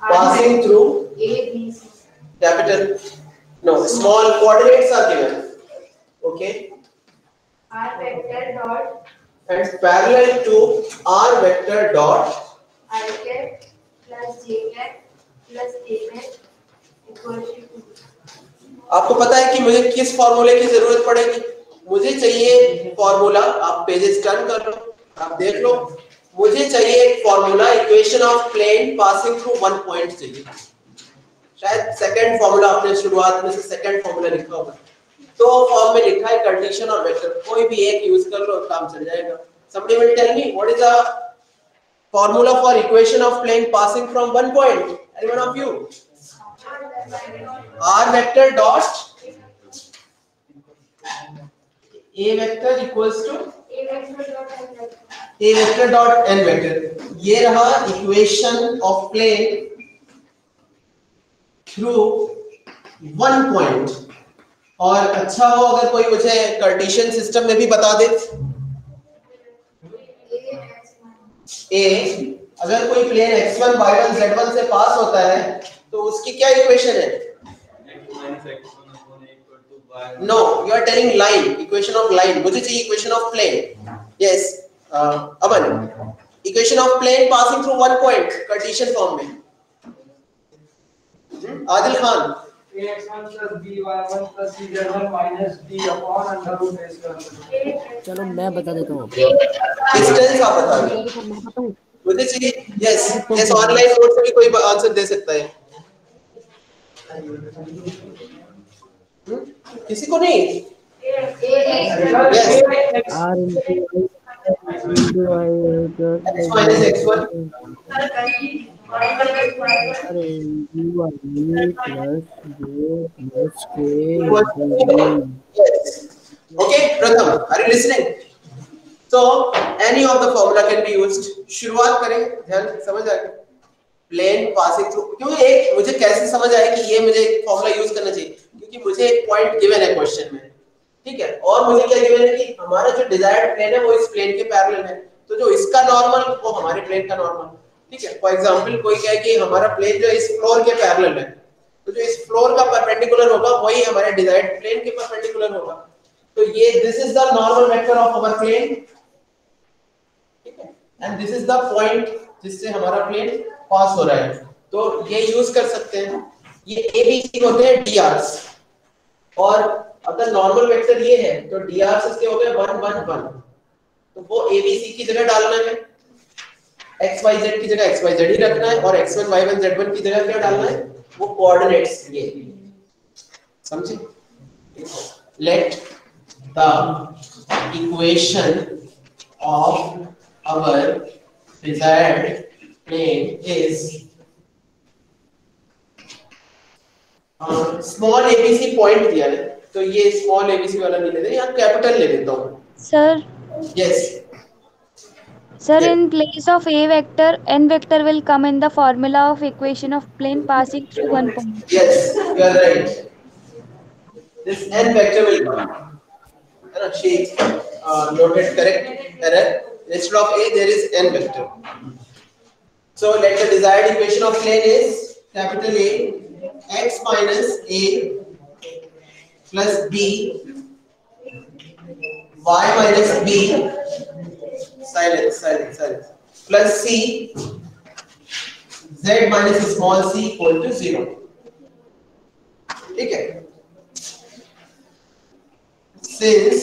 passing through capital, no, small coordinates are given. Okay. R vector dot and parallel to R vector dot I cap plus J cap plus K cap equal to 2. आपको पता है कि मुझे किस फॉर्मूले की जरूरत पड़ेगी? मुझे चाहिए फॉर्मूला, आप पेजेस टर्न कर लो, आप देख लो, मुझे चाहिए एक formula equation of plane passing through one point चाहिए। शायद सेकंड फॉर्मूला आपने शुरुआत में से सेकंड फॉर्मूला लिखा होगा, तो फॉर्म में लिखा है कंडीशन और वेक्टर, कोई भी एक यूज कर लो काम चल जाएगा। Somebody will tell me what is the formula for equation of plane passing from one point? Anyone of you? R vector dot A vector equals to A vector dot N vector। ये रहा equation of plane through one point। और अच्छा हो अगर कोई मुझे Cartesian system में भी बता दे। A अगर कोई प्लेन x1 y1 z1 से पास होता है तो उसकी क्या इक्वेशन है? No, you are telling line, equation of line. मुझे चाहिए equation of plane. Yes Aman, equation of plane passing through one point cartesian form में। Adil Khan, ax1 plus by1 plus cz1 minus d upon under root a square। चलो मैं बता देता हूँ। Distance आप बता दो मुझे चाहिए। यस यस, ऑनलाइन मोड से भी कोई आंसर दे सकता है। किसी को नहीं? Yes, r into I x minus x1 अरे u plus j plus k। Okay, Pratham, are you listening? So any of the formula can be used। शुरुआत करें, ध्यान समझ आएगा। प्लेन पासिंग थ्रू, क्योंकि एक मुझे कैसे समझ आया कि ये मुझे फॉर्मूला यूज करना चाहिए, क्योंकि मुझे एक पॉइंट गिवन है क्वेश्चन में, ठीक है, और मुझे क्या गिवन है कि हमारा जो डिजायर्ड प्लेन है वो इस प्लेन के पैरेलल है, तो जो इसका नॉर्मल वो हमारे प्लेन का नॉर्मल, ठीक है। फॉर एग्जांपल कोई कहे कि हमारा प्लेन जो इस फ्लोर के पैरेलल है, तो जो इस फ्लोर का परपेंडिकुलर होगा वही हमारे डिजायर्ड प्लेन के परपेंडिकुलर होगा, तो ये this is the normal vector of our plane, ठीक है, and this is the point जिससे हमारा प्लेन पास हो रहा है, तो ये यूज कर सकते हैं। ये ABC होते हैं DRs, और अगर नॉर्मल वेक्टर ये है तो DRs इसके हो गए 1 1 1, तो वो ABC की जगह डालना है, XYZ की जगह XYZ ही रखना है, और X1 Y1 Z1 की जगह क्या डालना है, वो कोऑर्डिनेट्स ये, समझे? Let the equation of our desired plane is small ABC point दिया है, तो ये स्मॉल ABC वाला नहीं लेते, यहाँ कैपिटल ले लेता हूँ। Sir, yes sir, in place of a vector, n vector will come in the formula of equation of plane passing through one point. Yes, you are right. This n vector will come. She noted correct error. Instead of a, there is n vector. So let the desired equation of plane is capital A, x minus a plus b, y minus b, silence, plus c, z minus small c equal to 0. ठीक है? Since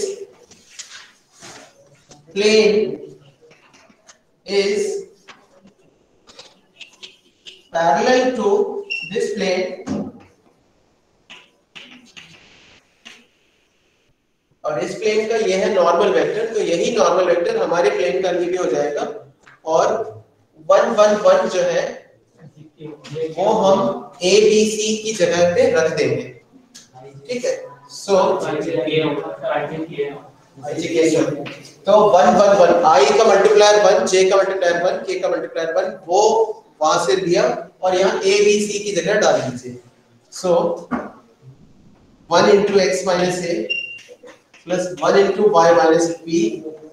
plane is parallel to this plane और इस plane का ये है normal vector, तो यही normal vector हमारे प्लेन का भी हो जाएगा, और 1 1 1 जो है वो हम ABC की जगह पे रख देंगे, ठीक है। सो तो 1 1 1 I का मल्टीप्लायर 1, J का मल्टीप्लायर 1, K का मल्टीप्लायर 1, वो वहां से दिया और यहाँ ABC की जगह डाल दीजिए। सो 1 into x minus a plus 1 into y minus b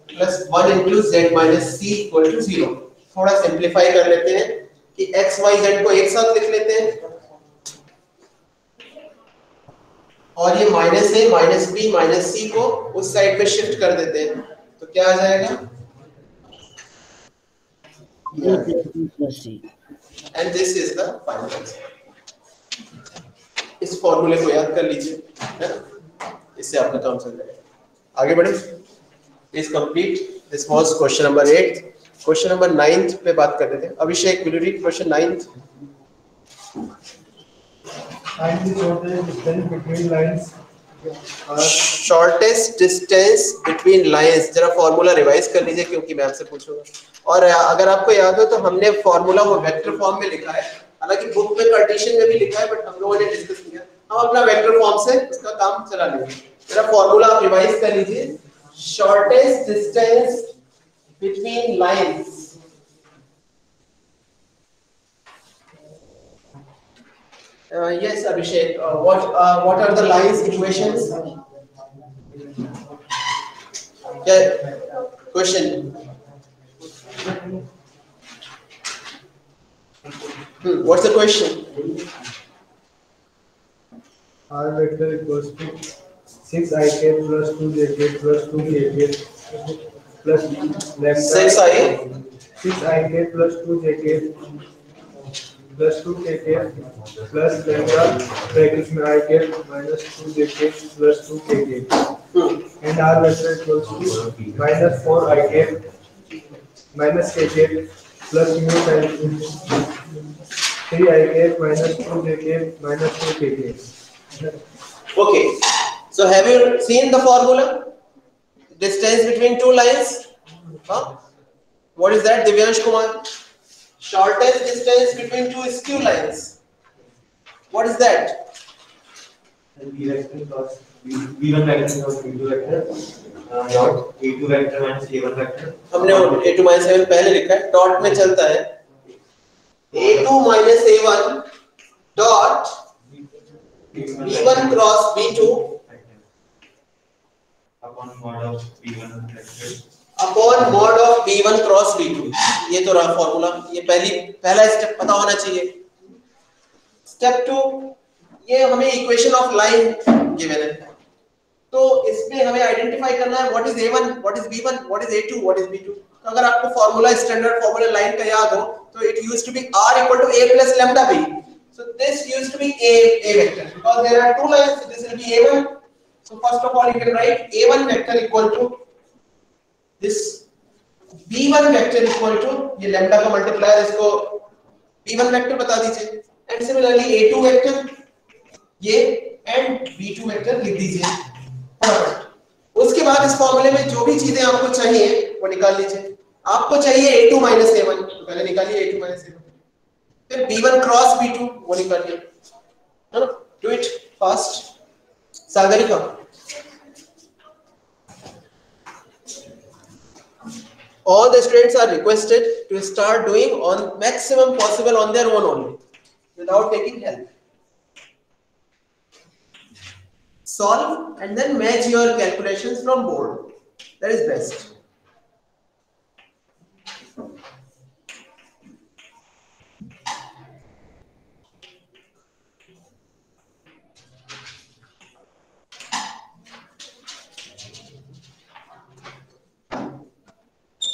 plus 1 into z minus c equal to 0। थोड़ा सिंप्लीफाई कर लेते हैं कि x y z को एक साथ लिख लेते हैं और ये minus a minus b minus c को उस साइड पे शिफ्ट कर देते हैं, तो क्या आ जाएगा? A plus B plus C. And this is the final answer. इस फॉर्मूले को याद कर लीजिए, है ना? इससे आपका काम चल जाएगा। आगे बढ़े। Please complete this was question number 8। Question number 9 पे बात कर रहे थे। Abhishek, will you read question 9? Find the shortest distance between lines. Shortest distance between lines. जरा फॉर्मूला रिवाइज कर लीजिए क्योंकि मैं आपसे पूछूंगा। और अगर आपको याद हो तो हमने फॉर्मूला वो वेक्टर फॉर्म में लिखा है, हालांकि बुक में कार्टेशियन में भी लिखा है, बट हम लोगों ने डिस्कस किया, हम अपना वेक्टर फॉर्म से उसका काम चला लेंगे। जरा फॉर्मूला आप रिवाइज कर लीजिए। Shortest distance between lines, yes Abhishek, what are the lines equations? Yeah, question. What's the question? R vector equals to 6ik plus 2jk plus 2kk plus lambda 6ik plus 2jk plus 2kk plus lambda brackets में ik minus 2jk plus 2kk and R vector equals to minus 4ik minus kk plus mu times 3ik minus 2jk minus 2kk. Okay, so have you seen the formula? Distance between two lines? Huh? What is that, Divyansh Kumar? Shortest distance between two skew lines. What is that? B vector plus B1 vector plus B2 vector dot A2 vector minus A1 vector. हमने A2 minus A1 पहले लिखा है, dot में चलता है A2 minus A1 dot B1 cross B2 upon mod of B1 vector upon mod of B1 cross B2। ये तो रहा फॉर्मूला। ये पहला स्टेप पता होना चाहिए। स्टेप 2, ये हमें इक्वेशन ऑफ लाइन गिवन है, तो इसमें हमें आइडेंटिफाई करना है what is A1, what is B1, what is A2, what is B2। तो अगर आपको फॉर्मूला, स्टैंडर्ड फॉर्मूला लाइन का याद हो तो it used to be R equal to A plus lambda B। So this used to be a vector because there are two lines, so this will be A1. So first of all you can write A1 vector equal to this B1 vector equal to, ये lambda का multiplier, इसको B1 vector बता दीजिए, and similarly A2 vector ये and B2 vector लिख दीजिए फटाफट। उसके बाद इस फॉर्मूले में जो भी चीजें आपको चाहिए वो निकाल लीजिए। आपको चाहिए A2 minus A1, तो पहले निकालिए A2 minus A1, फिर B1 क्रॉस B2 वो निकालिए, है ना? Do it fast Sagarika. All the students are requested to start doing on maximum possible on their own only, without taking help. Solve and then match your calculations from board. That is best.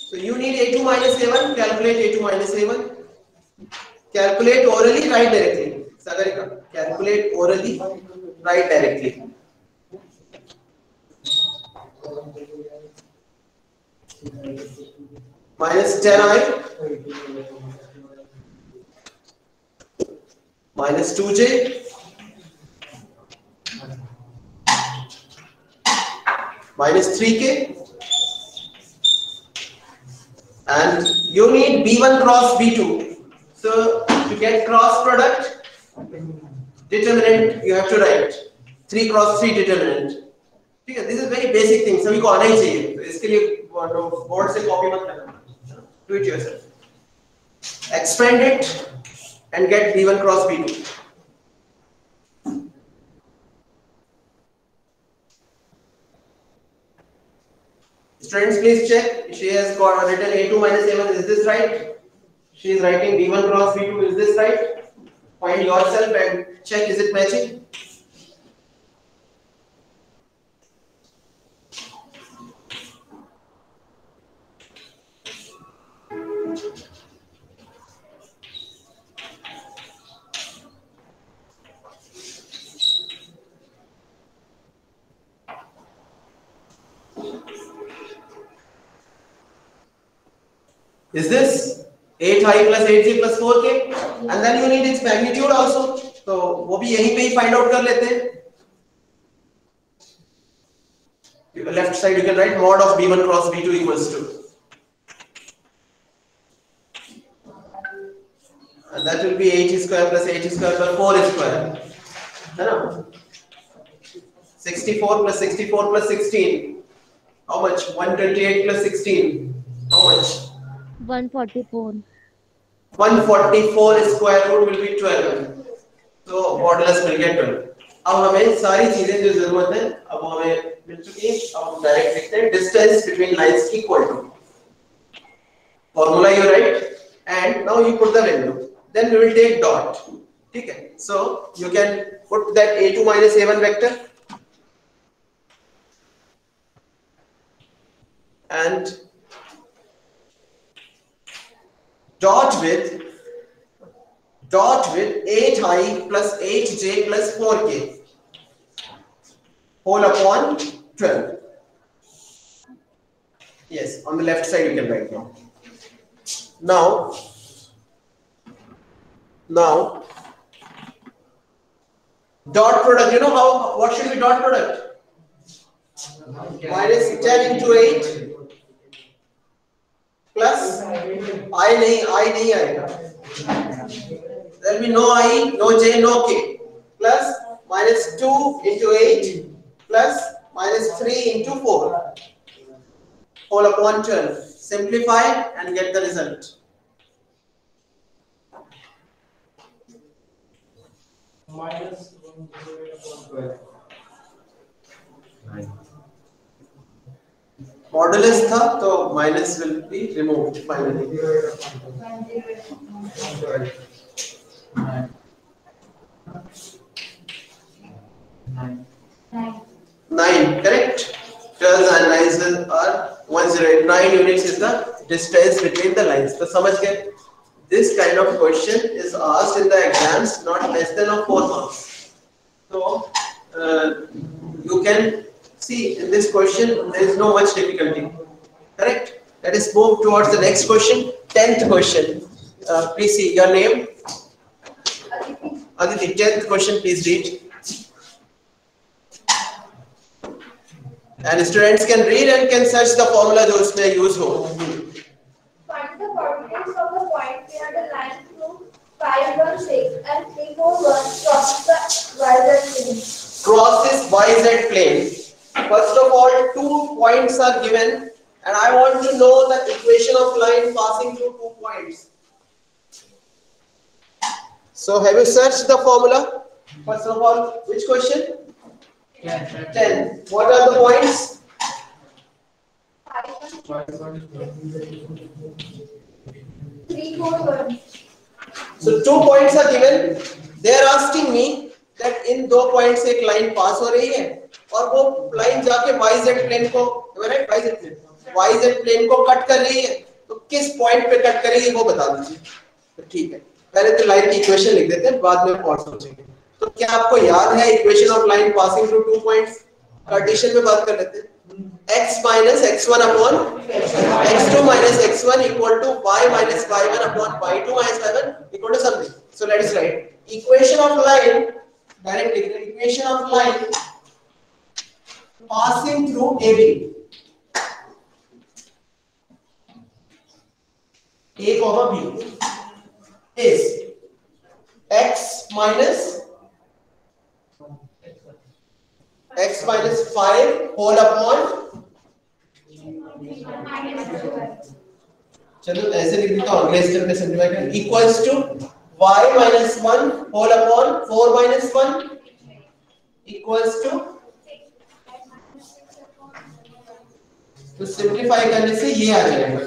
So you need A2 minus A1, calculate A2 minus A1. Calculate orally, write directly. Sagarika, calculate orally, write directly. Minus 10i minus 2j minus 3k, and you need B1 cross B2. So to get cross product, determinant you have to write 3 cross 3 determinant. ठीक है, this is very basic thing, सभी को आना ही चाहिए, तो इसके लिए board से कॉपी मत करना, do it yourself. Expand it and get B1 cross B2. Students, please check. She has got written A2 minus A1. Is this right? She is writing V1 cross V2. Is this right? Find yourself and check, is it matching? Is this 8i plus 8j plus 4k? And then you need its magnitude also. तो वो भी यहीं पे ही find out कर लेते हैं. Left side you can write mod of V1 cross V2 equals to. And that will be 8 square plus 8 square plus 4 square. है ना? 64 plus 64 plus 16. How much? 128 plus 16. How much? 144. 144 square root will be 12. तो modulus मिल गया 12. अब हमें सारी चीजें जो जरूरत है अब हमें मिल चुकी है. अब हम डायरेक्ट लिखते हैं distance between lines equal to formula you right and now you put the value then we will take dot. ठीक है. So you can put that a2 minus a1 vector and dot with 8i plus 8j plus 4k whole upon 12. Yes, on the left side you can write now. Now dot product, you know how, what should be dot product? Minus 10 into 8 plus I नहीं आएगा. There will be no I, no j, no k. Plus minus 2 into 8 plus minus 3 into 4 whole upon 12. Simplify and get the result. Minus 1 Modulus था तो minus will be removed finally. 9, correct? 12 and 9s are 108. 9 units is the distance between the lines. तो समझ गए? This kind of question is asked in the exams not less than of 4 marks. So you can see in this question there is no much difficulty. Correct? Let us move towards the next question. 10th question. Please see your name. Aditi, 10th question, please read. And students can read and can search the formula जो उसमें use हो. Find the coordinates of the point where the line through 5, 1, 6 and 3, 4, 1 crosses the YZ plane. Crosses YZ plane. First of all, 2 points are given, and I want to know the equation of line passing through 2 points. So, have you searched the formula? First of all, which question? 10. What are the points? 5, 3, 4, 1. So 2 points are given. They are asking me that in 2 points से एक line pass हो रही है और वो line जाके YZ plane को, right? YZ plane को cut कर रही है. तो किस point पे cut करेगी वो बता दीजिए. तो ठीक है. पहले तो line की equation लिख देते हैं, बाद में और सोचेंगे. तो क्या आपको याद है equation of line passing through 2 points? Cartesian में बात कर लेते हैं. x minus x1 upon x2 minus x1 equal to y minus y1 upon y2 minus y1 equal to something. So let us write equation of line directly. Equation of line passing through AB. A comma B is x minus 5 whole upon. चलो ऐसे लिख देता हूँ अगले step में simplify करें. Equals to y minus 1 whole upon 4 minus 1 equals to. तो simplify करने से ये आ जाएगा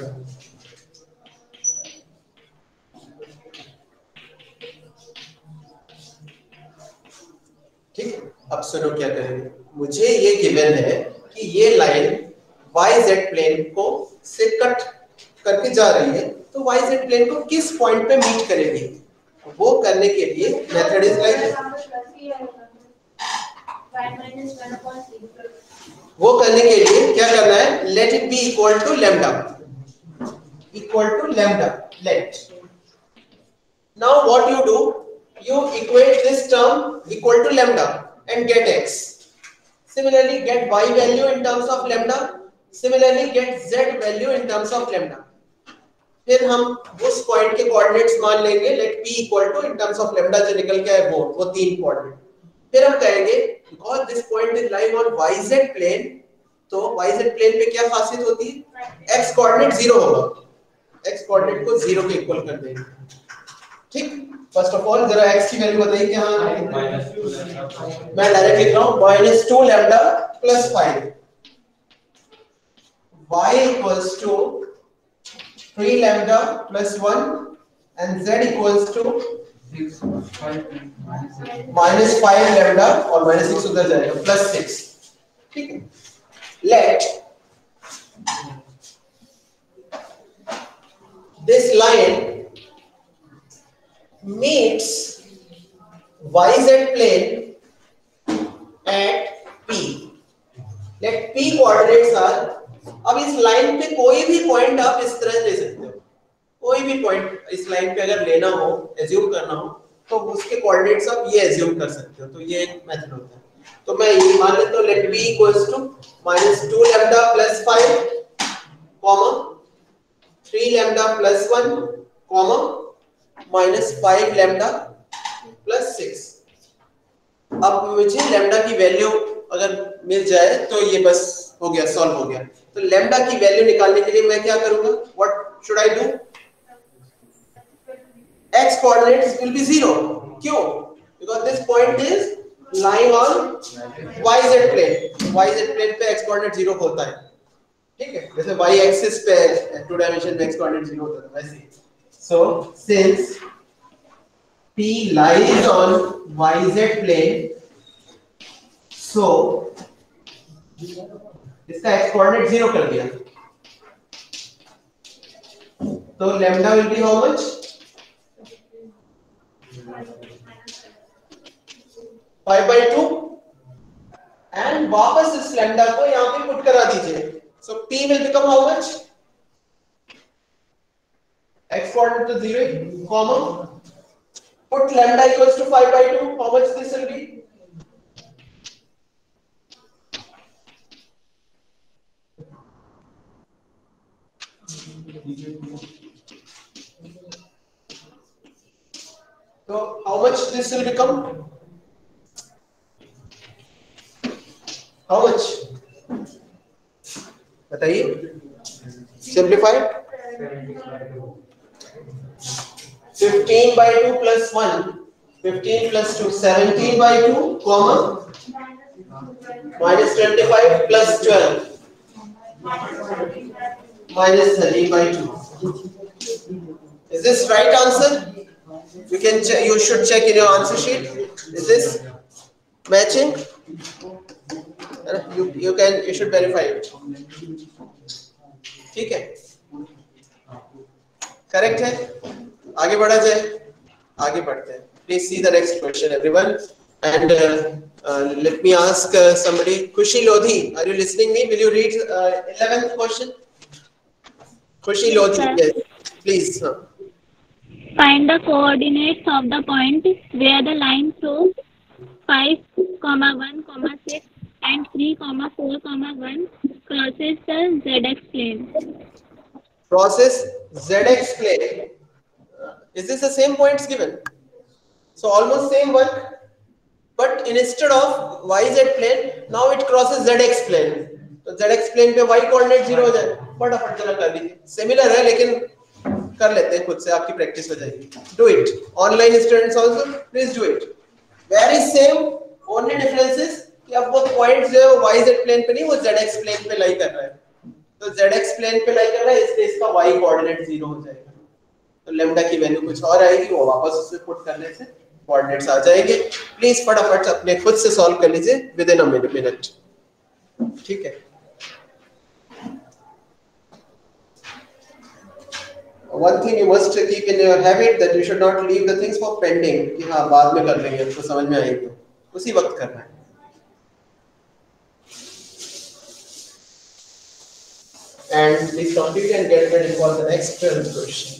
अब सुनो क्या करेंगे, मुझे ये गिवन है कि ये लाइन YZ प्लेन को से कट करके जा रही है, तो YZ प्लेन को किस पॉइंट पे मीट करेगी, वो करने के लिए मेथड इज लाइक, वो करने के लिए क्या करना है, let it be equal to lambda, let. Now what you do, you equate this term equal to lambda and get x. Similarly get y value in terms of lambda, similarly get z value in terms of lambda. फिर हम उस point के coordinates मान लेंगे, let p equal to in terms of lambda जो निकल के आए वो तीन कोऑर्डिनेट. फिर हम कहेंगे because this point is lying on yz plane, तो yz प्लेन पे क्या खासियत होती है, x कोऑर्डिनेट 0 होगा, x कोऑर्डिनेट को 0 के इक्वल कर देंगे. ठीक, फर्स्ट ऑफ ऑल जरा x की वैल्यू बताइए क्या, मैं डायरेक्ट लिख रहा हूं -2 lambda plus 5, y equals to 3 lambda plus 1 and z equals to -5 lambda और -6 उधर जाएगा plus 6. ठीक है, let this line meets YZ plane at P. Let P coordinates are, अब इस लाइन पे कोई भी पॉइंट आप इस तरह ले सकते हो, कोई भी पॉइंट इस लाइन पे अगर लेना हो, एज्यूम करना हो, तो उसके कोऑर्डिनेट्स आप ये एज्यूम कर सकते हो. तो ये एक मेथड होता है. तो मैं ये मान लेता हूं let b equals to -2 lambda plus 5 comma 3 lambda plus 1 comma -5 lambda plus 6. अब मुझे लैम्डा की वैल्यू अगर मिल जाए तो ये बस हो गया, सॉल्व हो गया. तो लैम्डा की वैल्यू निकालने के लिए मैं क्या करूंगा, what should I do, x coordinates will be 0. क्यों, because this point is lying on yz plane. yz plane पे x coordinate 0 होता है. ठीक है, जैसे y axis पे 2 dimension में x coordinate 0 होता है वैसे. So since p lies on yz plane, so इसका x coordinate 0 कर दिया, तो lambda will be how much, 5/2 and वापस इस lambda को यहाँ पे पुट करा दीजिए. So p will become how much, x coordinate to 0 comma put lambda equals to 5/2, how much this will be, so how much this will become, how much बताइए, simplified 15/2 plus 1, 15 plus 2 17/2 comma -25 plus 12 -13/2. Is this right answer? You can check, you should check in your answer sheet. Is this matching? You should verify it. ठीक है, correct है. आगे बढ़ा जाए, आगे बढ़ते हैं. Please see the next question, everyone. And let me ask somebody. Khushi Lodhi, are you listening me? Will you read 11th question? Khushi Lodhi, yes, please. Find the coordinates of the point where the line through 5, 1, 6 and 3, 4, 1 crosses the ZX plane. Crosses ZX plane. Is this the same points given? So almost same one, but instead of YZ plane, now it crosses ZX plane. तो ZX plane पे Y coordinate 0 हो जाए. फटाफट जरा कर लीजिए. Similar है लेकिन कर लेते हैं खुद से, आपकी प्रैक्टिस हो जाएगी. Do it. Online students also, please do it. Very same. Only difference is कि अब वो पॉइंट जो है वो YZ प्लेन पे नहीं, वो ZX प्लेन पे लाई कर रहा है. तो ZX प्लेन पे लाई कर रहा है, इसलिए इसका Y कोऑर्डिनेट 0 हो जाएगा. तो लैम्डा की वैल्यू कुछ और आएगी, वो वापस उससे पुट करने से कोऑर्डिनेट्स आ जाएंगे। प्लीज फटाफट अपने खुद से सॉल्व कर लीजिए विद इन अ मिनट, ठीक है। One thing you must keep in your habit that you should not leave the things for pending कि हाँ बाद में कर लेंगे, तो समझ में आएगी तो उसी वक्त करना है। And please complete and get ready for the next question.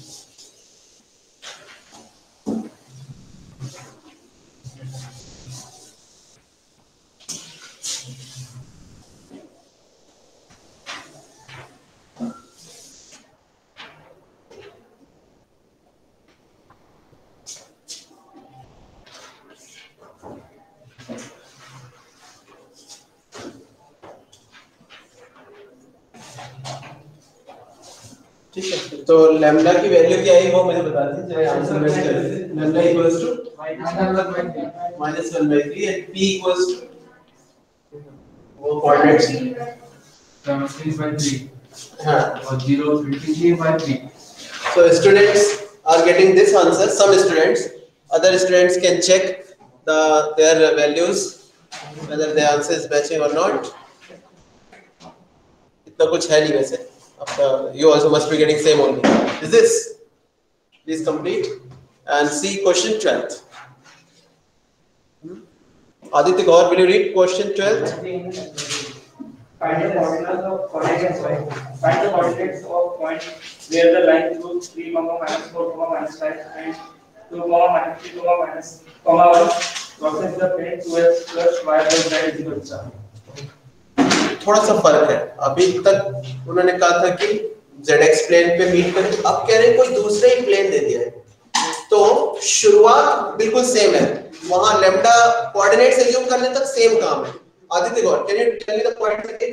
ठीक है, तो लैम्डा की वैल्यू क्या है वो मुझे बता दीजिए, आंसर मैच कर दीजिए। Lambda equals to -1/3 and p equals to वो कोऑर्डिनेट्स 3/3 हां और 0 23/3. So students are getting this answer. Some students, other students can check their values whether the answer is matching or not. इतना कुछ है नहीं वैसे। You also must be getting same only. Is this? Please complete and see question 12th. Aditya Gaur, will you read question 12th? Find the coordinates of coordinates y. Find the coordinates of point where the line through 3, -4, -5 and 2, -3, -1 crosses the plane 2x plus y plus z is equal to 4. थोड़ा सा फर्क है। अभी तक उन्होंने कहा था कि zx प्लेन पे मीट करें, अब कह रहे हैं कोई दूसरा ही प्लेन दे दिया है। तो शुरुआत बिल्कुल सेम है, वहां लैम्डा कोऑर्डिनेट्स एज्यूम करने तक सेम काम है। Aditya Gaur, can you tell me the point again?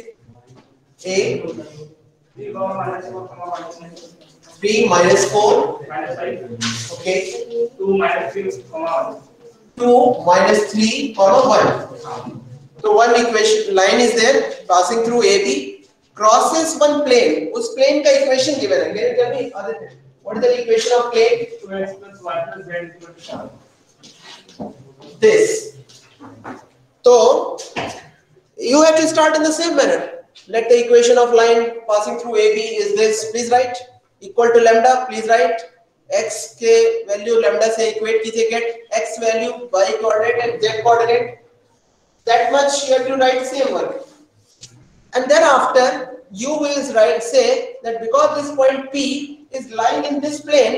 a 3, -4, -3 -4 -5 okay 2, -3, 1 2 -3 1 So one equation line is there passing through AB, crosses one plane. उस plane का equation given है। Can you tell me, Aditya, what is the equation of plane? 2x plus y plus z is equal to 4. This. So you have to start in the same manner. Let the equation of line passing through AB is this. Please write equal to lambda. Please write x के value lambda से equate कीजिए, get x value, y coordinate and z coordinate. That much you have to write same work, and then after you will say that because this point P is lying in this plane,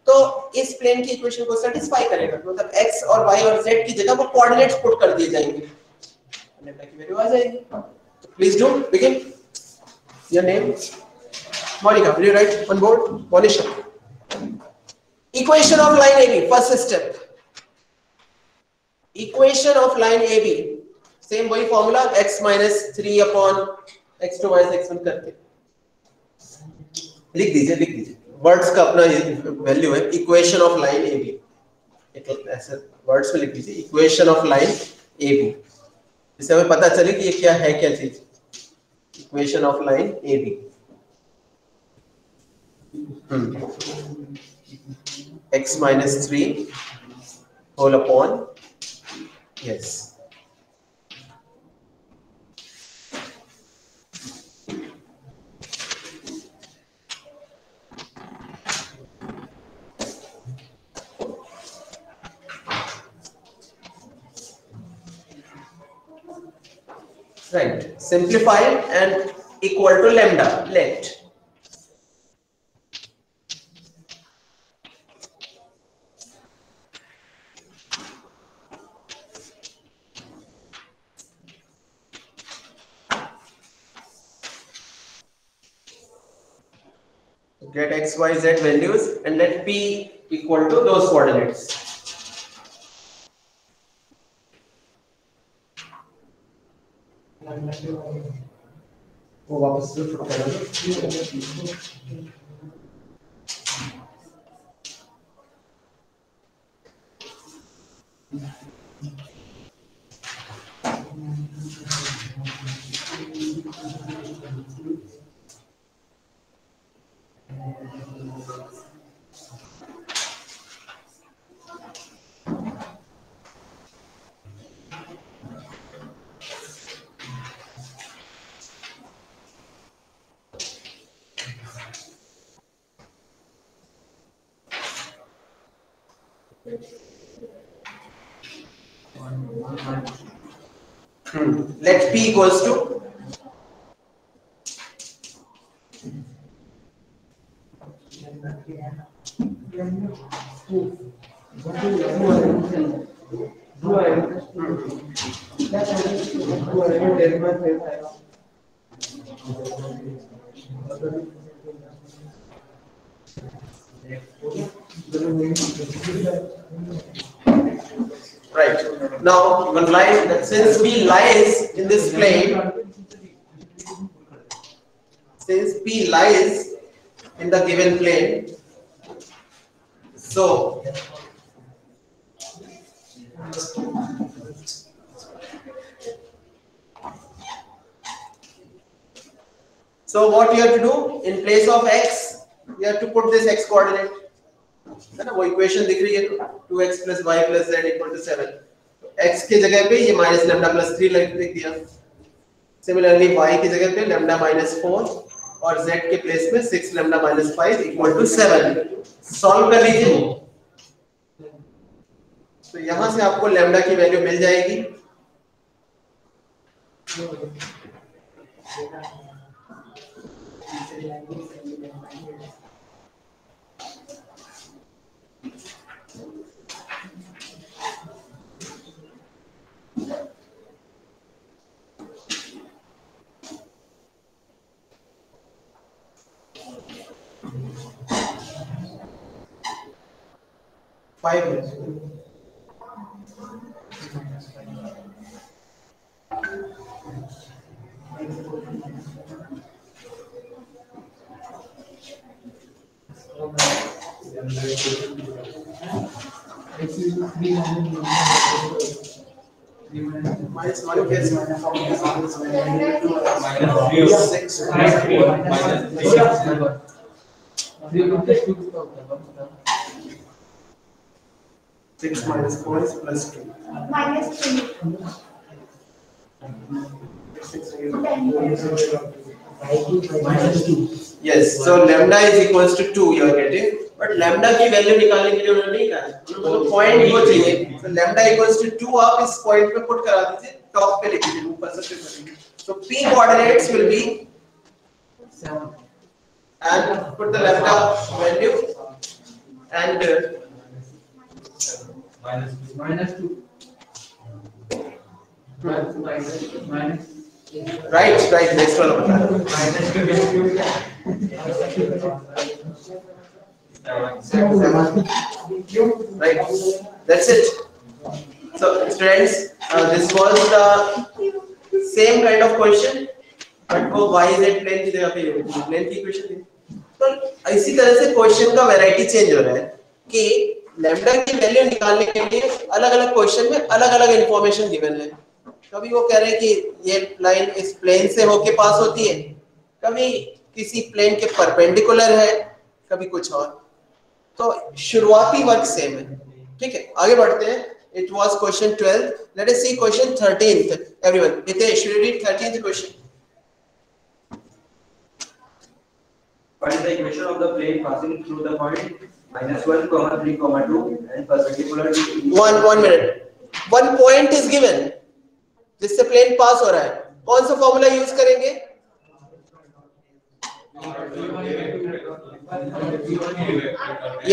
तो इस plane की equation को satisfy करेगा, मतलब x और y और z की जगह वो coordinates put कर दिए जाएंगे, lambda की वैल्यू आ जाएगी। So please do begin. Your name? Monica. Will you write on board? Monisha. Equation of line AB. First step. Equation of line AB. Same वही formula, x -3 upon x2 - x1 करके लिख दीजिए। Words का अपना value है। Equation of line AB, एक ऐसे words में लिख दीजिए, इक्वेशन ऑफ लाइन AB, इससे हमें पता चले कि ये क्या है, क्या चीज। Equation of line AB x -3 whole upon yes right, simplify and equal to lambda. Let get x, y, z values and let p equal to those coordinates. वो वापस से फुट करेंगे। Let P equals to right. Now one line, since P lies in this plane, since P lies in the given plane, so what you have to do, in place of x, you have to put this x coordinate. है ना, वो equation दिख रही है 2x + y + z = 7. x की जगह पे ये -λ + 3 लिख दिया. सिमिलरली y की जगह पे λ - 4 और z के प्लेस में 6λ - 5 = 7. सॉल्व कर लीजिए. तो यहां से आपको λ की वैल्यू मिल जाएगी. Six minus 4 is +2. -3. Yes, so λ is equals to 2 you are getting, but λ की वैल्यू निकालने के लिए उन्होंने नहीं कहा, उन्होंने पॉइंट वो चाहिए. So λ equals to 2 आप इस पॉइंट पे पुट करा दीजिए, टॉप पे लिख दीजिए, ऊपर से फिर करेंगे. So P coordinates will be 7 and put the λ value and -2 right next one bata right, that's it. So students, this was the same kind of question, but वो y z plane की जगह पे plane की equation थी. तो इसी तरह से क्वेश्चन का वैरायटी चेंज हो रहा है कि लैम्डा की वैल्यू निकालने के लिए अलग-अलग क्वेश्चन में अलग-अलग इंफॉर्मेशन गिवन है. कभी वो कह रहे हैं कि ये लाइन इस प्लेन से होके पास होती है, कभी किसी प्लेन के परपेंडिकुलर है, कभी कुछ और. तो शुरुआती वर्क सेम है. ठीक है, आगे बढ़ते हैं. It was question 12. Let us see question 13th. Everyone, Hitesh, will you read 13th question? Find the equation of the plane passing through the point -1, 3, 2 and perpendicular to one minute. One point is given जिससे plane पास हो रहा है. कौन सा formula use करेंगे?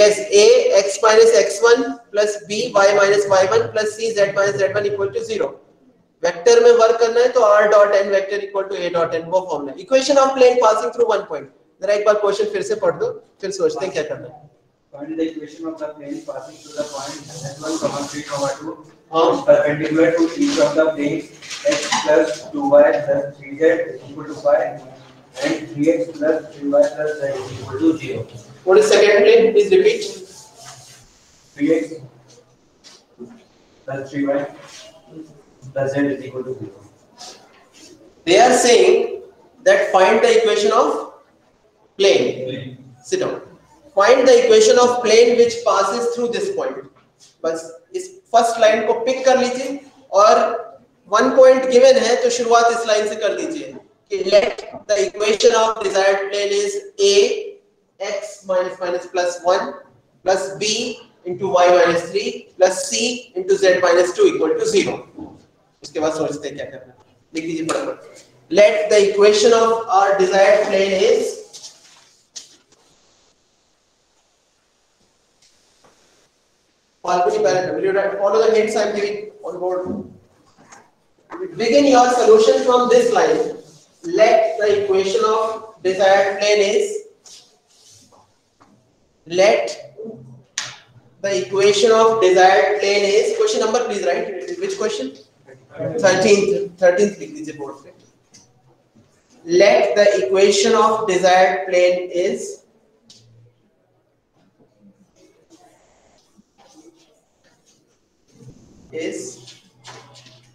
Yes, a x minus x1 plus b y minus y1 plus c z minus z1 equal to 0. Vector में work करना है तो r dot n vector equal to a dot n, वो formula. Equation of plane passing through one point. जरा एक बार question फिर से पढ़ दो, फिर सोचते हैं क्या करना है. Find the equation of the plane passing through the point S1, 3, 2 perpendicular to each of the planes x plus 2y plus 3z equal to 5 and 3x plus 3y plus z equal to 0. What is second plane? Please repeat. 3x plus 3y plus z is equal to 0. They are saying that find the equation of plane. Sit down. Find the equation of plane which passes through this point. बस इस first line को pick कर लीजिए और one point given है तो शुरुआत इस लाइन से कर दीजिए कि let the equation of desired plane is a x minus minus plus 1 plus b into y minus 3 plus c into z minus 2 equal to 0. उसके बाद सोचते हैं क्या करना, लिख दीजिए फटाफट. Let the equation of our desired plane is Falconi parameter. Will you write, follow the hints I am giving on board? Begin your solution from this line. Let the equation of desired plane is. Let the equation of desired plane is. Question number please write. Which question? 13th लिख दीजिए board पे. Let the equation of desired plane is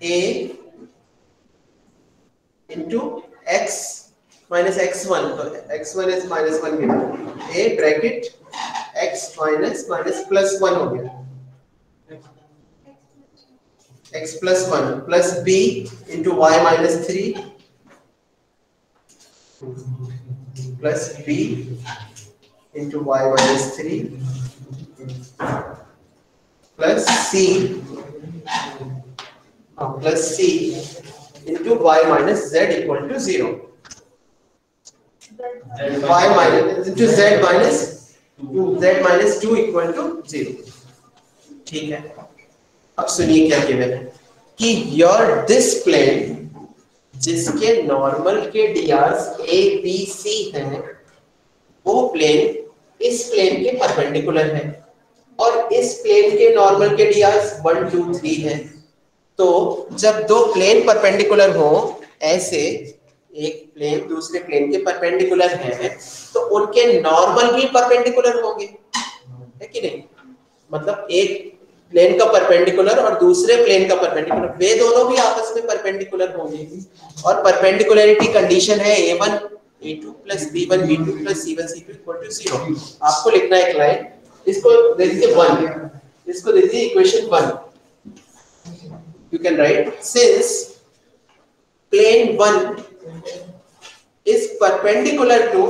a into x minus x1. So x1 is minus 1 given. A bracket x minus plus 1 हो गया. X plus 1 plus b into y minus 3 plus b into y minus 3 plus c into y minus z equal to 0. Y minus into z minus 2 equal to 0. ठीक है. अब सुनिए क्या given है कि your this plane जिसके normal के डियार्स a b c हैं, वो प्लेन इस प्लेन के परपेंडिकुलर है और इस प्लेन के नॉर्मल के डियार्स 1 2 3 हैं. तो जब दो प्लेन परपेंडिकुलर हो, ऐसे एक प्लेन दूसरे प्लेन के परपेंडिकुलर है, तो उनके नॉर्मल भी परपेंडिकुलर होंगे, है कि नहीं? मतलब एक प्लेन का परपेंडिकुलर और दूसरे प्लेन का परपेंडिकुलर, वे दोनों भी आपस में परपेंडिकुलर होंगे. और परपेंडिकुलरिटी कंडीशन है a1 a2 plus b1 b2 plus c1 c2 equal to 0. आपको लिखना है एक लाइन, इसको दे दीजिए 1, इसको दे दीजिए equation 1. You can write since plane 1 is perpendicular to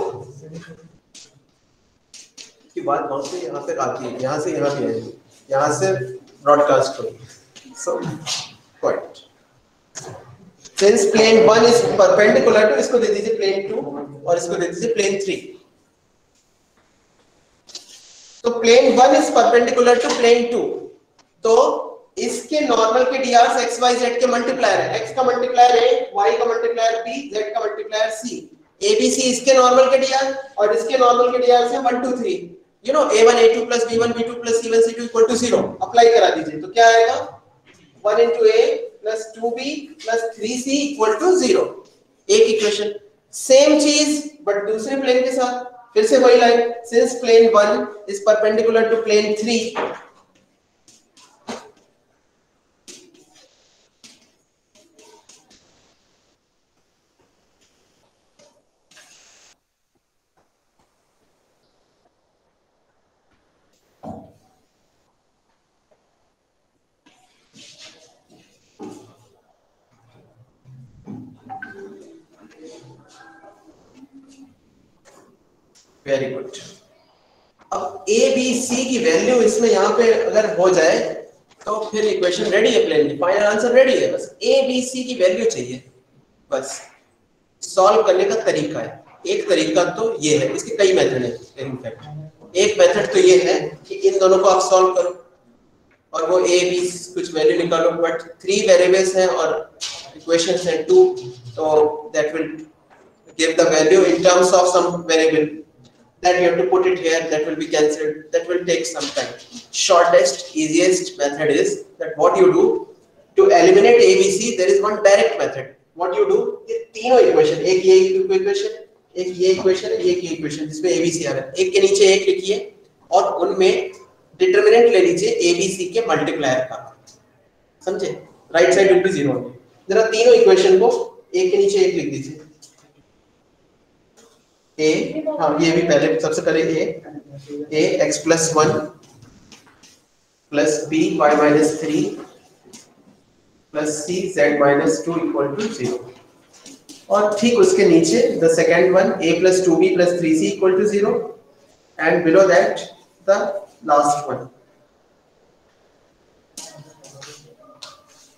की बात बहुत से यहाँ पे आती है, यहाँ से यहाँ भी आएगी, यहाँ से ब्रॉडकास्ट होगी. So point. Since plane 1 is perpendicular to, इसको दे दीजिए plane 2 और इसको दे दीजिए plane 3. तो plane 1 is perpendicular to plane 2. तो इसके नॉर्मल के डियार्स x y z के मल्टीप्लायर है. x का मल्टीप्लायर a, y का मल्टीप्लायर b, z का multiplier c. a b c इसके नॉर्मल के डियार और इसके नॉर्मल के डियार से 1 2 3. You know a1 a2 plus b1 b2 plus c1 c2 equal to 0. Apply करा दीजिए तो क्या आएगा? 1 into a plus 2b plus 3c equal to 0. एक इक्वेशन. सेम चीज बट दूसरे प्लेन के साथ. फिर से वही line, since plane 1 is perpendicular to plane 3. Very good. अब ए बी सी की वैल्यू इसमें यहाँ पे अगर हो जाए तो फिर इक्वेशन रेडी है, प्लेन की फाइनल आंसर रेडी है. बस ए बी सी की वैल्यू चाहिए. बस सॉल्व करने का तरीका है. एक तरीका तो ये है, इसके कई मेथड है इनफैक्ट. एक मेथड तो ये है कि इन दोनों को आप सॉल्व करो और वो ए बी कुछ वैल्यू निकालो, बट 3 वेरिएबल्स हैं और इक्वेशंस हैं 2, तो that will give the value in terms of some variable. That you have to put it here, that will be cancelled, that will take some time. Shortest, easiest method is that what you do to eliminate ABC, there is one direct method. What you do, ये तीनों equation, एक ये equation, एक ये equation, एक ये equation जिसमें ABC आ रहा है, एक के नीचे एक लिखिए और उनमें डिटरमिनेंट ले लीजिए ABC के मल्टीप्लायर का. समझे? Right side will be 0. जरा तीनों इक्वेशन को एक के नीचे एक लिख दीजिए. a, हाँ ये भी पहले सबसे पहले a x plus 1 plus b y minus 3 plus c z minus 2 equal to 0. और ठीक उसके नीचे the second one a plus 2b plus 3c equal to 0 and below that the last one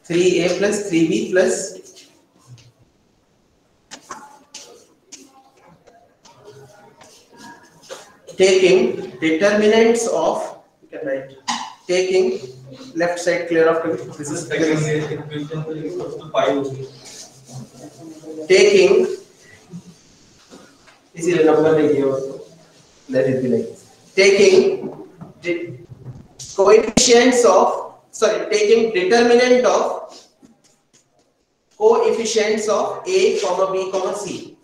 3a plus 3b plus taking determinants of, you can write, taking left side clear of this is equals to 5. taking इसी number नहीं है, let it be like this. Taking coefficients of, sorry, taking determinant of coefficients of a comma b comma c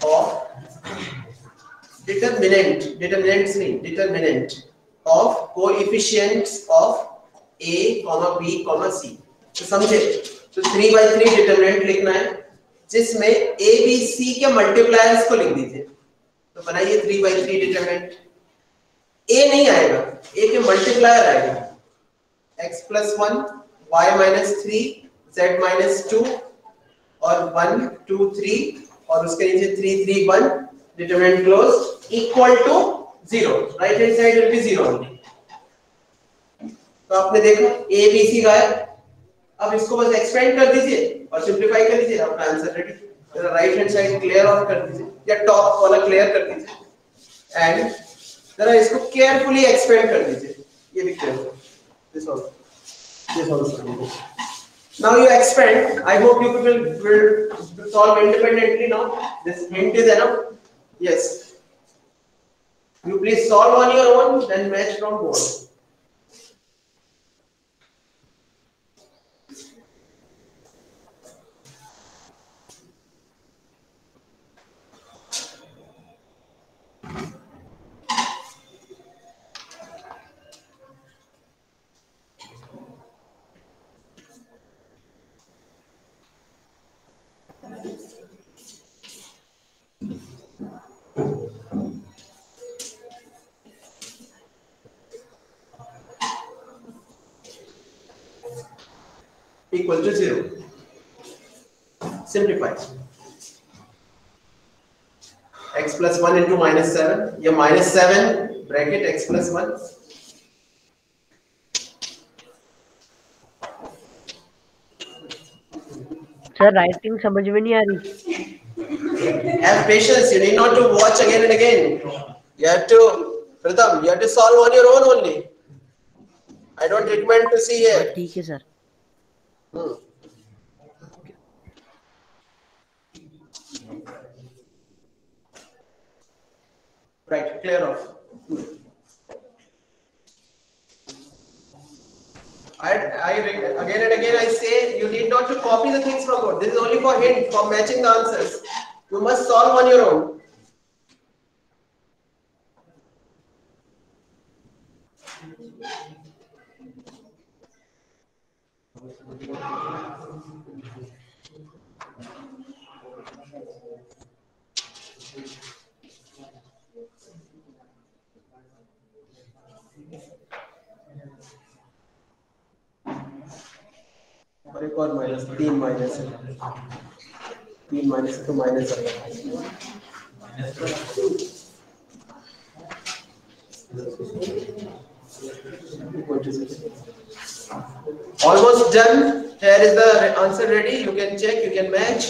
of determinant of coefficients of a comma b comma c. तो समझे, तो 3/3 determinant लिखना है जिसमें a b c के multipliers को लिख दीजिए। तो बनाइए 3/3 डिटरमिनेंट। a नहीं आएगा, a के मल्टीप्लायर आएगा x plus 1 y minus 3 z minus 2 और 1 2 3 और उसके नीचे 3 3 1 determinant closed equal to 0, right hand side will be 0 only। तो आपने देखा a b c का है, अब इसको बस एक्सपेंड कर दीजिए और सिंपलीफाई कर लीजिए, आपका आंसर रेडी। जरा right hand side clear of कर दीजिए या टॉप वाला क्लियर कर दीजिए एंड जरा इसको केयरफुली एक्सपेंड कर दीजिए। ये भी क्लियर हो, this also. Now you expand. I hope you will solve independently now. This hint is enough. Yes. You please solve on your own, then match from board. Equal to 0. Simplify. X plus 1 into minus 7. या minus 7 bracket x plus 1. Sir writing समझ में नहीं आ रही। Have patience. You need not to watch again and again. You have to, Pratham, you have to solve on your own only. I don't recommend to see here. ठीक है sir. Right, clear off. Again and again I say you need not to copy the things from board. This is only for hint, for matching the answers. You must solve on your own. और एक और minus 3 minus है, 3 minus तो minus है। Almost done. Here is the answer ready. You can check, you can match.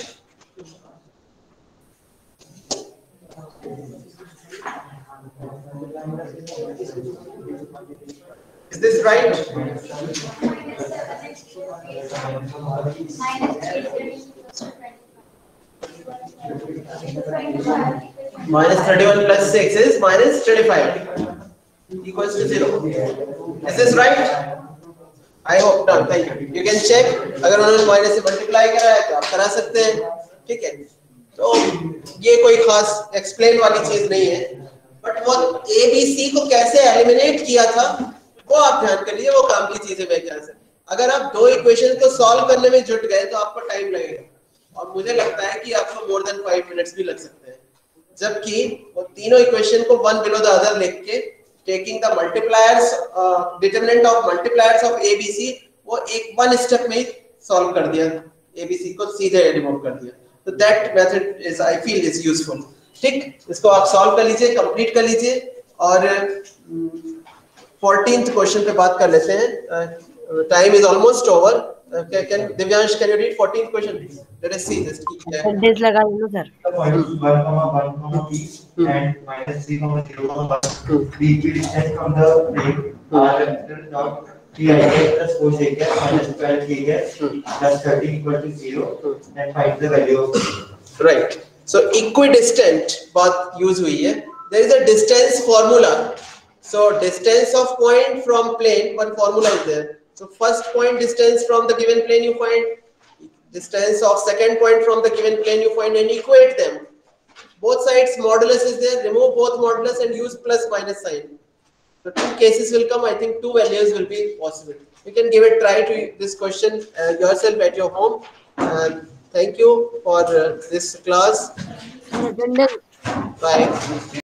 Is this right? Minus 31 plus 6 is minus 35 equals to 0. Is this right? I hope done. Thank you. You can check. अगर उन्होंने minus से multiply करा है तो आप करा सकते हैं, ठीक है। तो ये कोई खास एक्सप्लेन वाली चीज नहीं है, बट वो ABC को कैसे एलिमिनेट किया था वो आप ध्यान कर लीजिए, वो काम की चीजें मैं क्या से। अगर आप दो इक्वेशन को सॉल्व करने में जुट गए तो आपको टाइम लगेगा और मुझे लगता है कि आपको मोर देन 5 मिनट्स भी लग सकते हैं, जबकि वो तीनों इक्वेशन को वन बिलो द अदर लिख के taking the multipliers determinant of multipliers of ABC वो एक वन स्टेप में ही सॉल्व कर दिया, ABC को सीधे रिमूव कर दिया। तो that method is I feel is useful. ठीक, इसको आप सॉल्व कर लीजिए, कंप्लीट कर लीजिए और 14th क्वेश्चन पे बात कर लेते हैं. Time is almost over. Can Divyansh, can you read 14th question? Let us see this. Days लगा लो sir. The point 1, 1, p and minus 3, 0, 1. The equidistant from the plane r vector dot p I k plus 4 j k minus 12 k k plus 13 equal to 0 and find the value of. Right. So equidistant बात use हुई है. There is a distance formula. So distance of point from plane, one formula is there. So first point distance from the given plane you find, distance of second point from the given plane you find, and equate them. Both sides modulus is there, remove both modulus and use plus minus sign. So two cases will come. I think two values will be possible. You can give a try to this question yourself at your home. And thank you for this class. Bye.